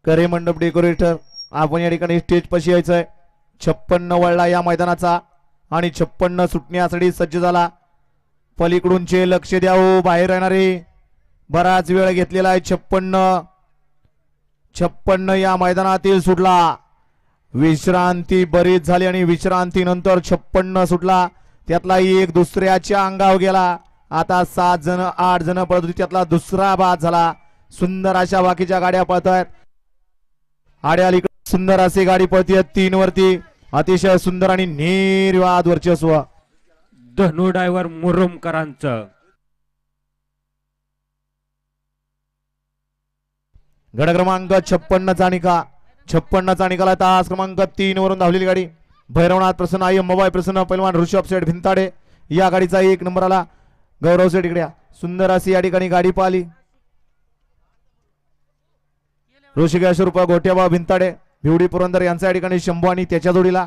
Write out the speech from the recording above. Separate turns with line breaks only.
करे मंडप डेकोरेटर आपण या ठिकाणी स्टेज पाशी यायचंय. 56 वळला या मैदानाचा आणि 56 सुटण्यासाठी सज्ज झाला. पलीकडूनचे लक्ष द्या हो, बाहेर येणारे बराच वेळ घेतलेला आहे. 56 या मैदानातील सुटला. विश्रांती बरीच झाली आणि विश्रांतीनंतर 56 सुटला. त्यातला एक दुसऱ्याच्या अंगावर गेला. आता 7 जण 8 जण पळत होती, त्यातला दुसरा बाद झाला. सुंदर अशा बाकीच्या गाड्या पळतायत. आड्यालीकडे सुंदर अशी गाडी पळतीये 3 वरती. अतिशय सुंदर आणि निर्वाद वर्चस्व
धनु ड्रायव्हर मुरुमकरांचं.
गड क्रमांक 56चा निकाल. 56चा निकाल. तास क्रमांक 3 वरून धावलेली गाडी भैरवनाथ प्रसन्न आई अंबाबाई प्रसन्न पैलवान ऋषभ शेठ भिंताडे या गाडीचा 1 नंबर आला. गौरव शेठ इकडे सुंदर अशी या ठिकाणी गाडी पाहिली. ऋषिकेश रुपये गोट्याबा भिंताडे भिवडी पुरंदर यांचा या ठिकाणी शंभू आणि त्याच्या जोडीला